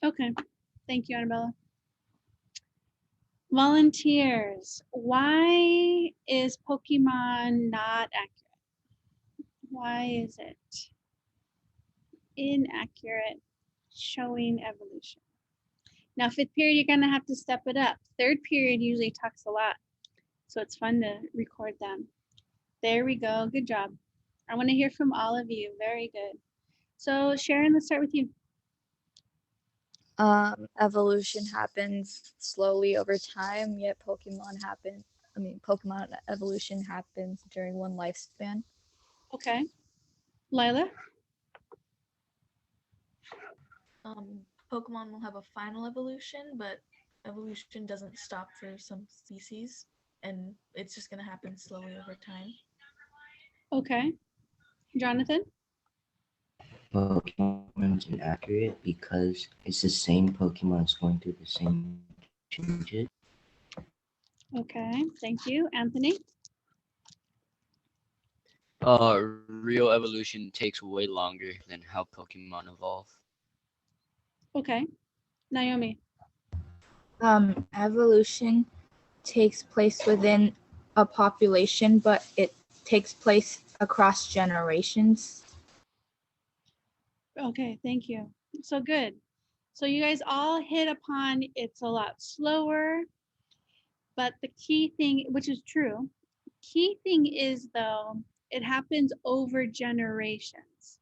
Okay. Thank you, Annabella. Volunteers, why is Pokemon not accurate? Why is it inaccurate showing evolution? Now, fifth period, you're going to have to step it up. Third period usually talks a lot, so it's fun to record them. There we go. Good job. I want to hear from all of you. Very good. So, Sharon, let's start with you. Evolution happens slowly over time, yet Pokemon evolution happens during one lifespan. Okay. Lila? Pokemon will have a final evolution, but evolution doesn't stop for some species, and it's just going to happen slowly over time. Okay. Jonathan? Pokemon is inaccurate because it's the same Pokemon is going through the same changes. Okay. Thank you. Anthony? Real evolution takes way longer than how Pokemon evolve. Okay. Naomi? Evolution takes place within a population, but it takes place across generations. Okay. Thank you. So good. So, you guys all hit upon it's a lot slower, but the key thing, which is true, key thing is though, it happens over generations.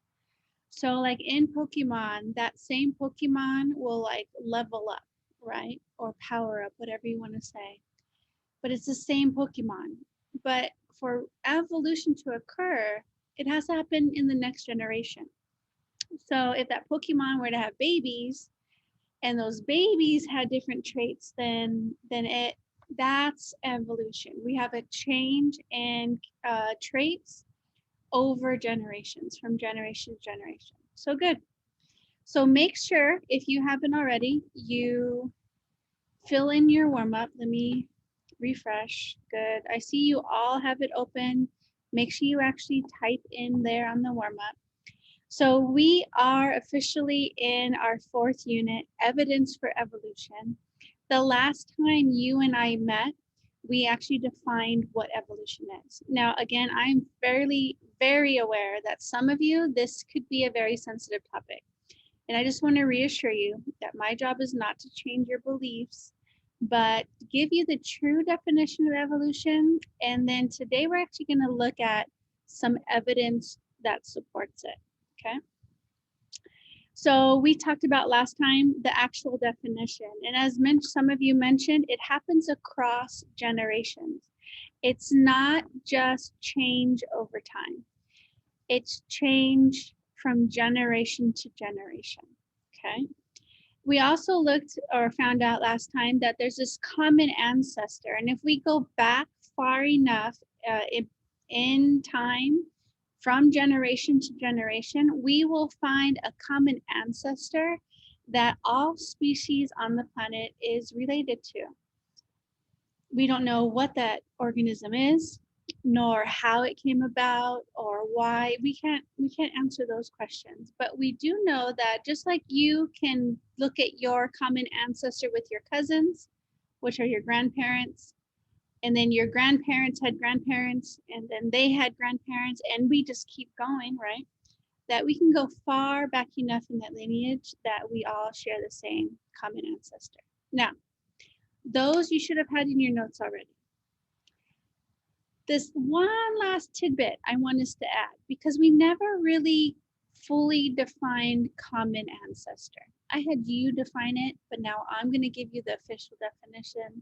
So like in Pokemon, that same Pokemon will like level up, right? Or power up, whatever you want to say. But it's the same Pokemon. But for evolution to occur, it has to happen in the next generation. So if that Pokemon were to have babies and those babies had different traits than it, that's evolution. We have a change in traits over generations, from generation to generation. So good. So make sure, if you haven't already, you fill in your warm up. Let me refresh. Good. I see you all have it open. Make sure you actually type in there on the warm up. So we are officially in our fourth unit, Evidence for Evolution. The last time you and I met, we actually defined what evolution is. Now, again, I'm very aware that some of you, this could be a very sensitive topic. And I just want to reassure you that my job is not to change your beliefs, but give you the true definition of evolution. And then today we're actually going to look at some evidence that supports it. Okay. So we talked about last time the actual definition. And as some of you mentioned, it happens across generations. It's not just change over time. It's change from generation to generation, okay? We also looked or found out last time that there's this common ancestor. And if we go back far enough in time, from generation to generation, we will find a common ancestor that all species on the planet is related to. We don't know what that organism is, nor how it came about or why. We can't answer those questions, but we do know that just like you can look at your common ancestor with your cousins, which are your grandparents, and then your grandparents had grandparents, and then they had grandparents, and we just keep going, right? That we can go far back enough in that lineage that we all share the same common ancestor. Now, those you should have had in your notes already. This one last tidbit I want us to add, because we never really fully defined common ancestor. I had you define it, but now I'm going to give you the official definition.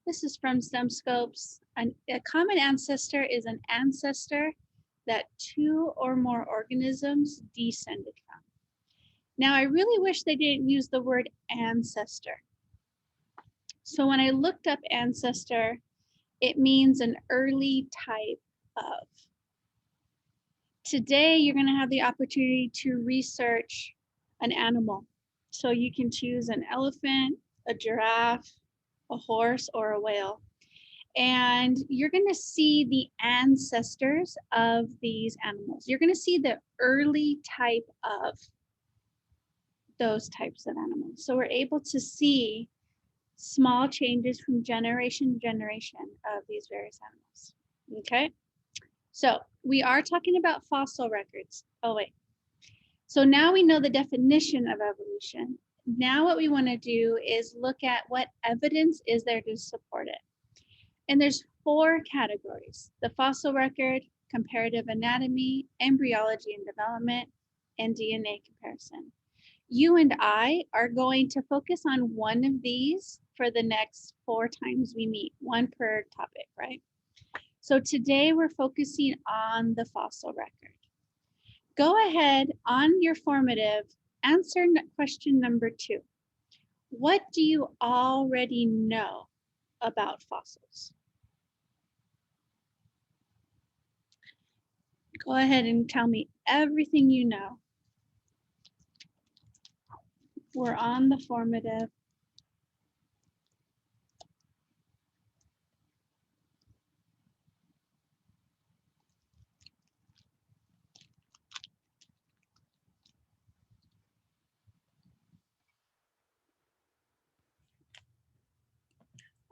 This is from STEMscopes. A common ancestor is an ancestor that two or more organisms descended from. Now, I really wish they didn't use the word ancestor. So when I looked up ancestor, it means an early type of. Today, you're going to have the opportunity to research an animal. So you can choose an elephant, a giraffe, a horse, or a whale. And you're going to see the ancestors of these animals. You're going to see the early type of. those types of animals. So we're able to see small changes from generation to generation of these various animals. Okay, so we are talking about fossil records. Oh wait, so now we know the definition of evolution. Now what we want to do is look at what evidence is there to support it. And there's 4 categories: the fossil record, comparative anatomy, embryology and development, and DNA comparison. You and I are going to focus on one of these for the next 4 times we meet, 1 per topic, right? So today we're focusing on the fossil record. Go ahead on your formative, answer question number 2. What do you already know about fossils? Go ahead and tell me everything you know. We're on the formative.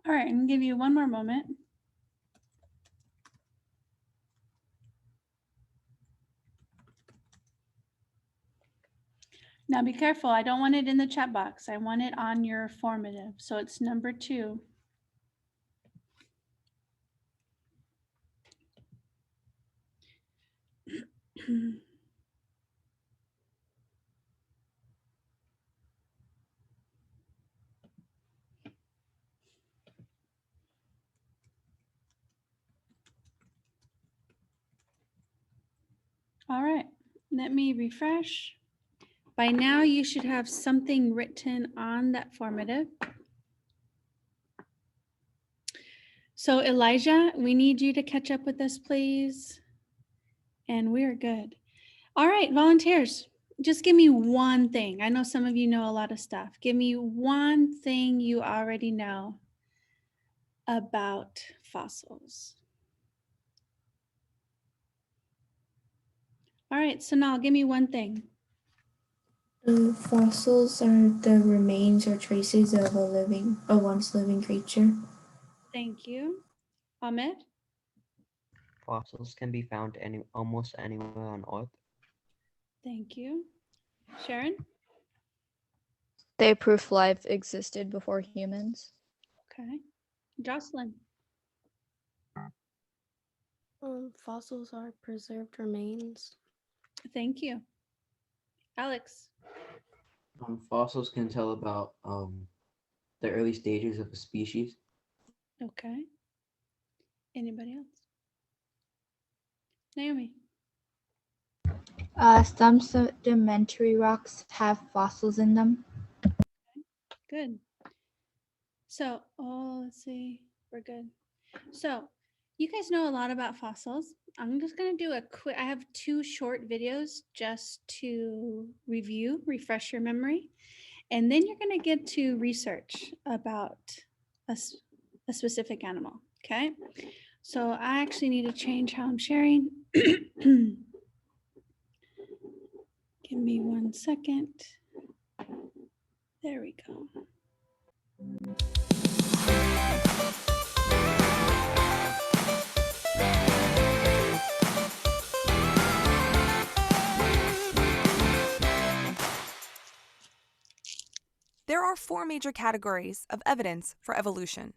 All right, I'm gonna give you one more moment. Now be careful, I don't want it in the chat box. I want it on your formative. So it's number 2. All right, let me refresh. By now you should have something written on that formative. So Elijah, we need you to catch up with us, please. And we're good. All right, volunteers, just give me one thing. I know some of you know a lot of stuff. Give me one thing you already know about fossils. All right, so now give me one thing. Fossils are the remains or traces of a once living creature. Thank you. Ahmed? Fossils can be found almost anywhere on Earth. Thank you. Sharon? They prove life existed before humans. Okay. Jocelyn? Fossils are preserved remains. Thank you. Alex? Fossils can tell about the early stages of a species. Okay. Anybody else? Naomi? Some sedimentary rocks have fossils in them. Good. So, let's see. We're good. So, you guys know a lot about fossils. I'm just going to do a quick, I have 2 short videos just to refresh your memory. And then you're going to get to research about a specific animal. Okay. So, I actually need to change how I'm sharing. Give me 1 second. There we go. There are 4 major categories of evidence for evolution: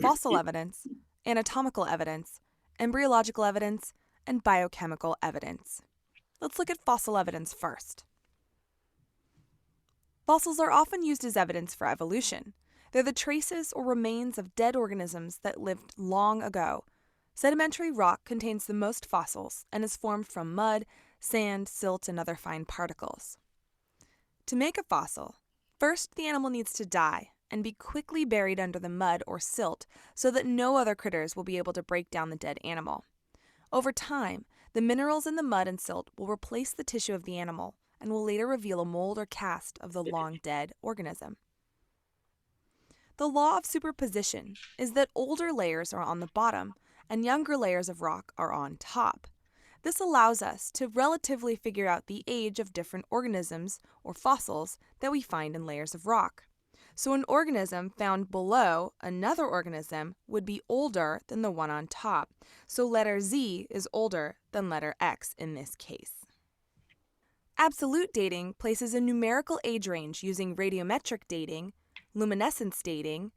fossil evidence, anatomical evidence, embryological evidence, and biochemical evidence. Let's look at fossil evidence first. Fossils are often used as evidence for evolution. They're the traces or remains of dead organisms that lived long ago. Sedimentary rock contains the most fossils and is formed from mud, sand, silt, and other fine particles. To make a fossil, first the animal needs to die and be quickly buried under the mud or silt so that no other critters will be able to break down the dead animal. Over time, the minerals in the mud and silt will replace the tissue of the animal and will later reveal a mold or cast of the long-dead organism. The law of superposition is that older layers are on the bottom and younger layers of rock are on top. This allows us to relatively figure out the age of different organisms or fossils that we find in layers of rock. So an organism found below another organism would be older than the one on top. So letter Z is older than letter X in this case. Absolute dating places a numerical age range using radiometric dating, luminescence dating,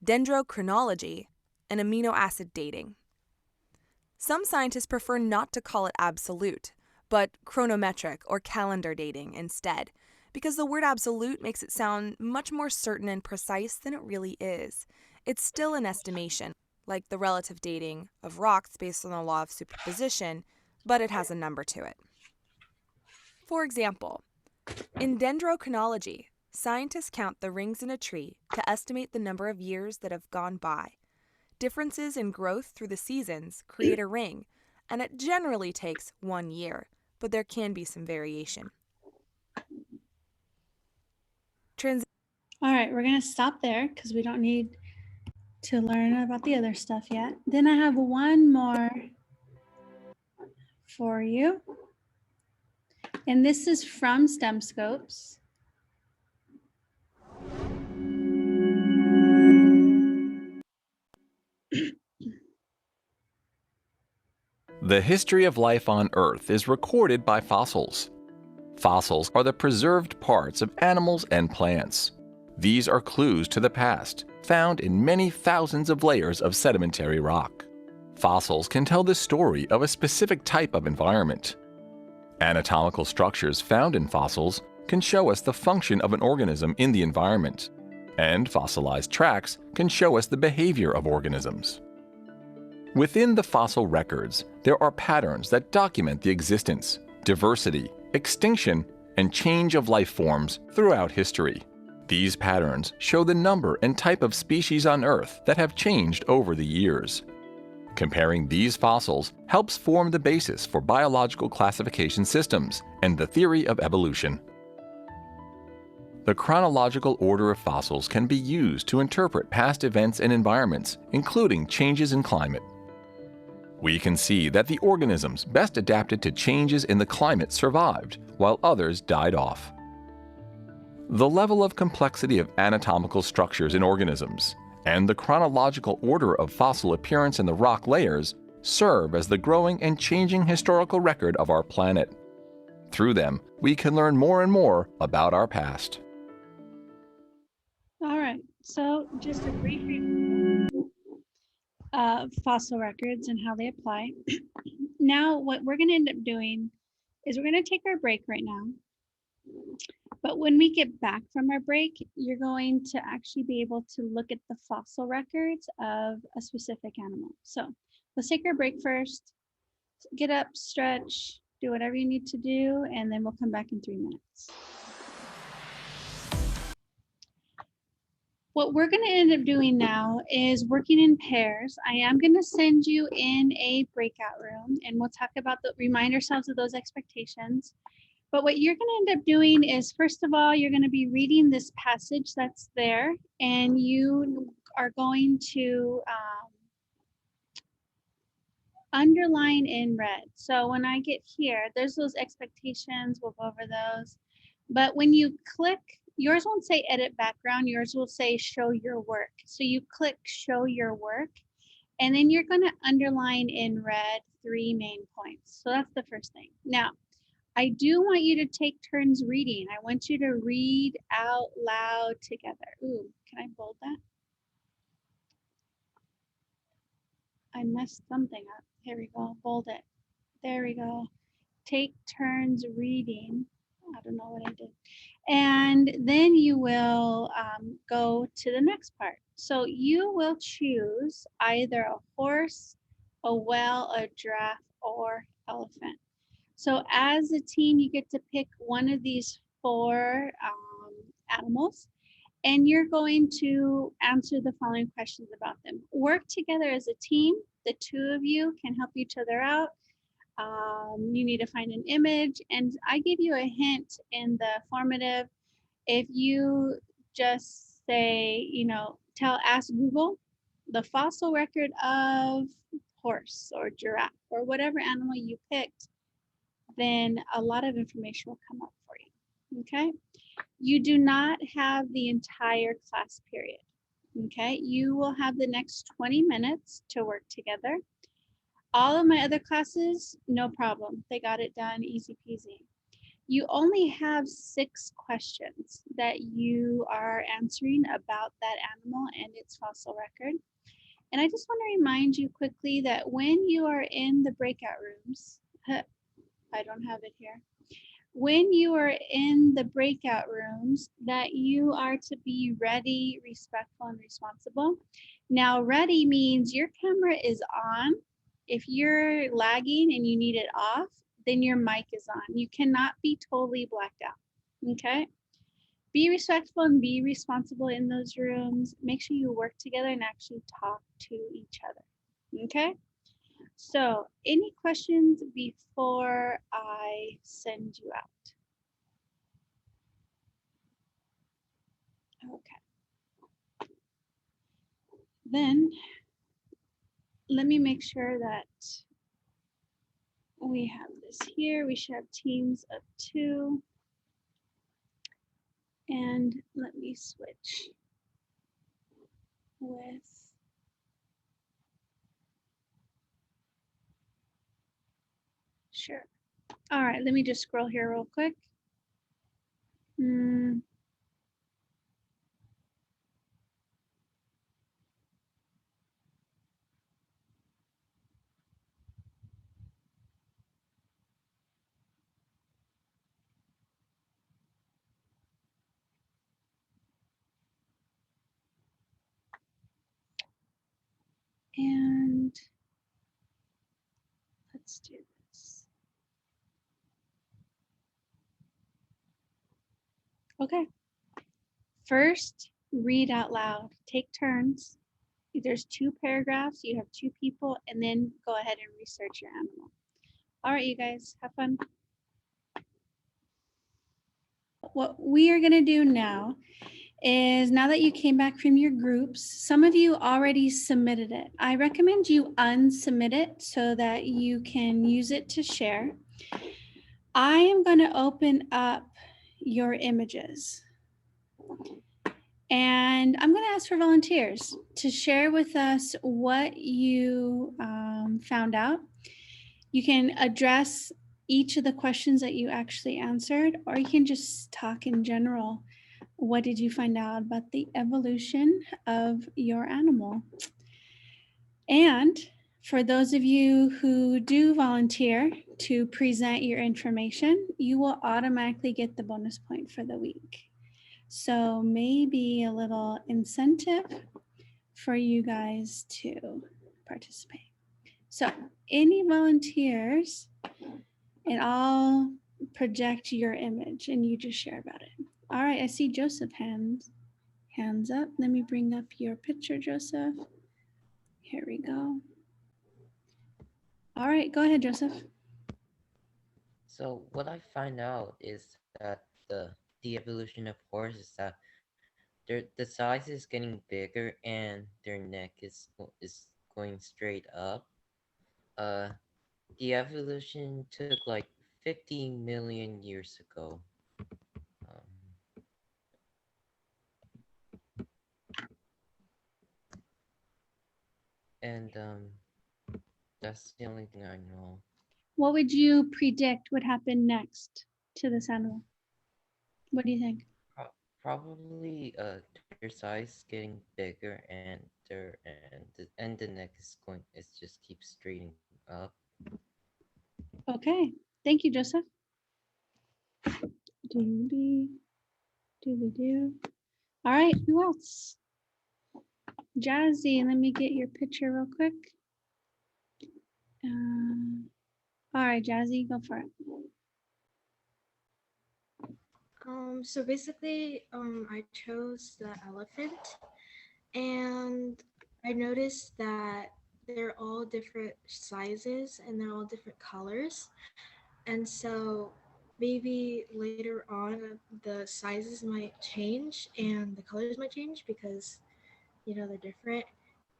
dendrochronology, and amino acid dating. Some scientists prefer not to call it absolute, but chronometric or calendar dating instead, because the word absolute makes it sound much more certain and precise than it really is. It's still an estimation, like the relative dating of rocks based on the law of superposition, but it has a number to it. For example, in dendrochronology, scientists count the rings in a tree to estimate the number of years that have gone by. Differences in growth through the seasons create a ring, and it generally takes 1 year, but there can be some variation. All right, we're going to stop there because we don't need to learn about the other stuff yet. Then I have one more for you. And this is from STEM Scopes. The history of life on Earth is recorded by fossils. Fossils are the preserved parts of animals and plants. These are clues to the past, found in many thousands of layers of sedimentary rock. Fossils can tell the story of a specific type of environment. Anatomical structures found in fossils can show us the function of an organism in the environment, and fossilized tracks can show us the behavior of organisms. Within the fossil records, there are patterns that document the existence, diversity, extinction, and change of life forms throughout history. These patterns show the number and type of species on Earth that have changed over the years. Comparing these fossils helps form the basis for biological classification systems and the theory of evolution. The chronological order of fossils can be used to interpret past events and environments, including changes in climate. We can see that the organisms best adapted to changes in the climate survived, while others died off. The level of complexity of anatomical structures in organisms and the chronological order of fossil appearance in the rock layers serve as the growing and changing historical record of our planet. Through them, we can learn more and more about our past. All right, so just a brief review of fossil records and how they apply. Now, what we're going to end up doing is we're going to take our break right now. But when we get back from our break, you're going to actually be able to look at the fossil records of a specific animal. So let's take our break first. Get up, stretch, do whatever you need to do, and then we'll come back in 3 minutes. What we're going to end up doing now is working in pairs. I am going to send you in a breakout room, and we'll talk about remind ourselves of those expectations. But what you're going to end up doing is, first of all, you're going to be reading this passage that's there, and you are going to underline in red. So when I get here, there's those expectations. We'll go over those. But when you click, yours won't say edit background. Yours will say show your work. So you click show your work, and then you're going to underline in red 3 main points. So that's the first thing. Now, I do want you to take turns reading. I want you to read out loud together. Ooh, can I bold that? I messed something up. Here we go, bold it. There we go. Take turns reading. I don't know what I did. And then you will go to the next part. So you will choose either a horse, a whale, a giraffe, or elephant. So as a team, you get to pick one of these 4 animals, and you're going to answer the following questions about them. Work together as a team. The 2 of you can help each other out. You need to find an image, and I give you a hint in the formative. If you just say, ask Google the fossil record of horse or giraffe or whatever animal you picked, then a lot of information will come up for you. Okay. You do not have the entire class period. Okay. You will have the next 20 minutes to work together. All of my other classes, no problem. They got it done easy peasy. You only have 6 questions that you are answering about that animal and its fossil record. And I just want to remind you quickly that when you are in the breakout rooms, I don't have it here. When you are in the breakout rooms, that you are to be ready, respectful, and responsible. Now, ready means your camera is on. If you're lagging and you need it off, then your mic is on. You cannot be totally blacked out, okay? Be respectful and be responsible in those rooms. Make sure you work together and actually talk to each other, okay? So, any questions before I send you out? Okay. Then, let me make sure that we have this here. We should have teams of 2. And let me switch with sure. All right, let me just scroll here real quick. And let's do this. Okay. First, read out loud. Take turns. There's 2 paragraphs. You have 2 people, and then go ahead and research your animal. All right, you guys, have fun. What we are going to do now is, now that you came back from your groups, some of you already submitted it. I recommend you unsubmit it so that you can use it to share. I am going to open up your images. And I'm going to ask for volunteers to share with us what you found out. You can address each of the questions that you actually answered, or you can just talk in general. What did you find out about the evolution of your animal? And for those of you who do volunteer to present your information, you will automatically get the bonus point for the week. So maybe a little incentive for you guys to participate. So any volunteers, and I'll project your image and you just share about it. All right, I see Joseph hands up. Let me bring up your picture, Joseph. Here we go. All right, go ahead, Joseph. So what I find out is that the evolution of horses is that the size is getting bigger and their neck is going straight up. The evolution took like 50 million years ago. And that's the only thing I know. What would you predict would happen next to this animal? What do you think? Probably their size getting bigger and the neck is just keeps straightening up. Okay, thank you, Joseph. Doobie, doo. All right, who else? Jazzy, let me get your picture real quick. All right, Jazzy, go for it. So basically, I chose the elephant, and I noticed that they're all different sizes and they're all different colors. And so maybe later on the sizes might change and the colors might change because, you know, they're different.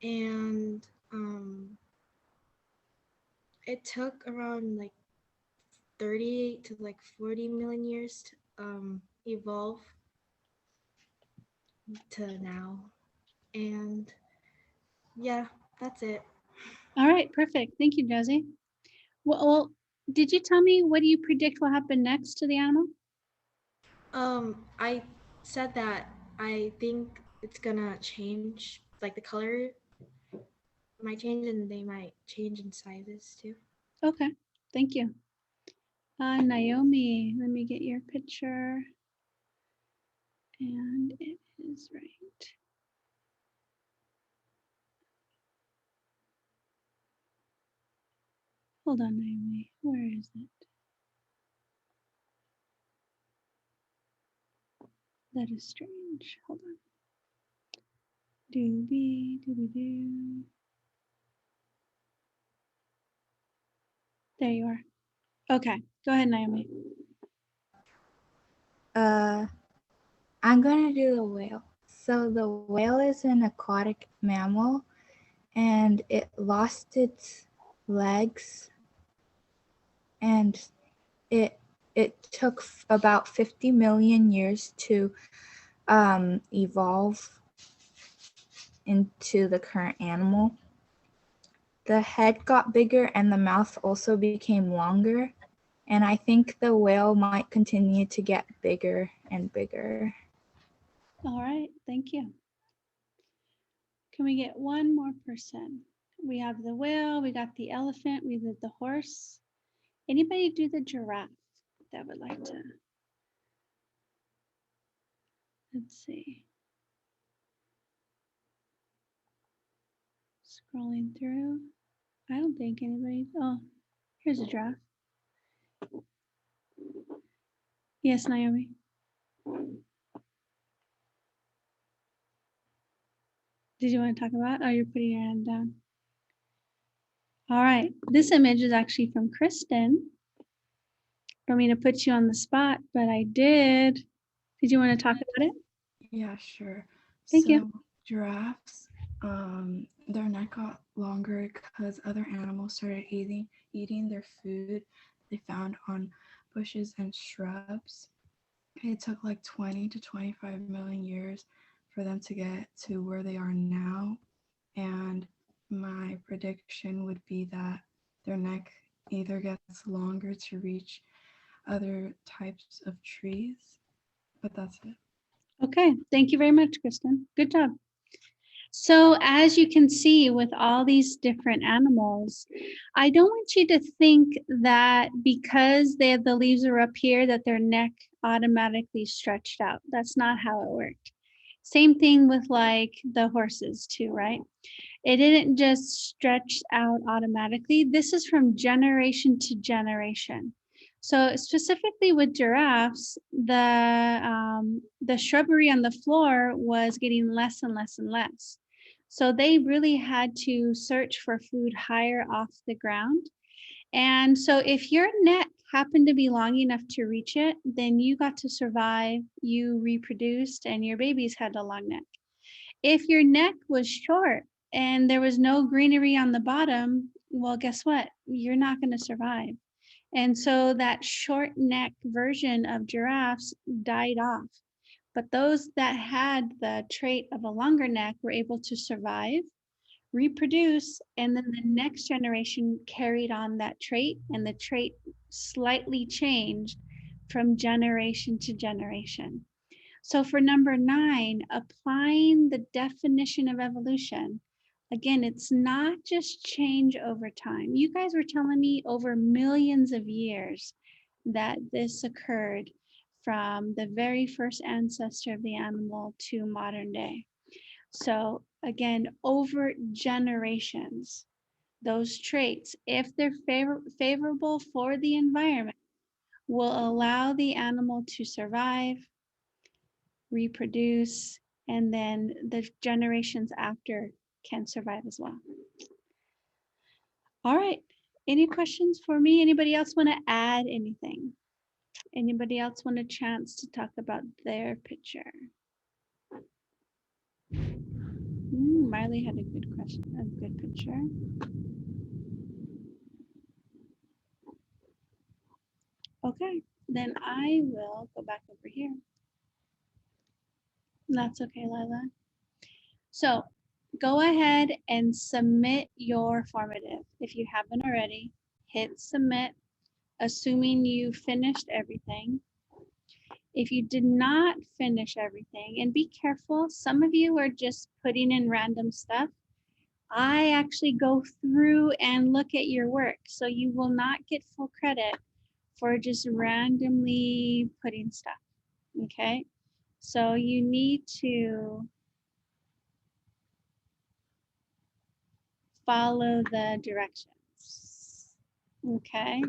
And it took around like 30 to like 40 million years to evolve to now. And yeah, that's it. All right, perfect. Thank you, Josie. Well, did you tell me what do you predict will happen next to the animal? I said that I think it's gonna change, like the color might change and they might change in sizes too. Okay, thank you. Naomi, let me get your picture. And it is right. Hold on, Naomi. Where is it? That is strange. Hold on. Doobie, doobie doo. There you are. Okay, go ahead, Naomi. I'm gonna do the whale. So the whale is an aquatic mammal and it lost its legs and it took about 50 million years to evolve into the current animal. The head got bigger and the mouth also became longer, and I think the whale might continue to get bigger and bigger. All right, thank you. Can we get one more person? We have the whale, we got the elephant, we did the horse. Anybody do the giraffe that would like to? Let's see. Scrolling through. I don't think anybody, oh, here's a giraffe. Yes, Naomi. Did you want to talk about? Oh, you're putting your hand down. All right. This image is actually from Kristen. Don't mean to put you on the spot, but I did. Did you want to talk about it? Yeah, sure. Thank you. Giraffes, their neck got longer because other animals started eating their food they found on bushes and shrubs. It took like 20 to 25 million years for them to get to where they are now. And my prediction would be that their neck either gets longer to reach other types of trees, but that's it. Okay. Thank you very much, Kristen. Good job. So as you can see with all these different animals, I don't want you to think that because the leaves are up here that their neck automatically stretched out. That's not how it worked. Same thing with like the horses too, right? It didn't just stretch out automatically. This is from generation to generation. So specifically with giraffes, the shrubbery on the floor was getting less and less and less. So they really had to search for food higher off the ground. And so if your neck happened to be long enough to reach it, then you got to survive, you reproduced, and your babies had a long neck. If your neck was short and there was no greenery on the bottom, well, guess what? You're not going to survive. And so that short neck version of giraffes died off. But those that had the trait of a longer neck were able to survive, reproduce, and then the next generation carried on that trait, and the trait slightly changed from generation to generation. So for number 9, applying the definition of evolution, again, it's not just change over time. You guys were telling me over millions of years that this occurred from the very first ancestor of the animal to modern day. So again, over generations, those traits, if they're favorable for the environment, will allow the animal to survive, reproduce, and then the generations after can survive as well. All right, any questions for me? Anybody else want to add anything? Anybody else want a chance to talk about their picture? Marley had a good question, a good picture. Okay, then I will go back over here. That's okay, Lila. So go ahead and submit your formative. If you haven't already, hit submit, assuming you finished everything. If you did not finish everything, and be careful, some of you are just putting in random stuff. I actually go through and look at your work, so you will not get full credit for just randomly putting stuff, okay? So you need to follow the directions, okay?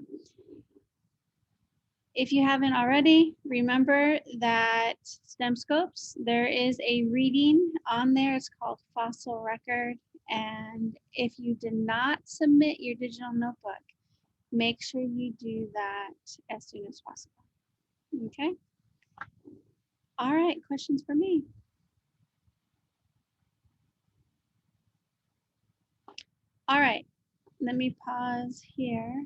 If you haven't already, remember that STEM Scopes, there is a reading on there. It's called Fossil Record. And if you did not submit your digital notebook, make sure you do that as soon as possible. Okay? All right, questions for me? All right, let me pause here.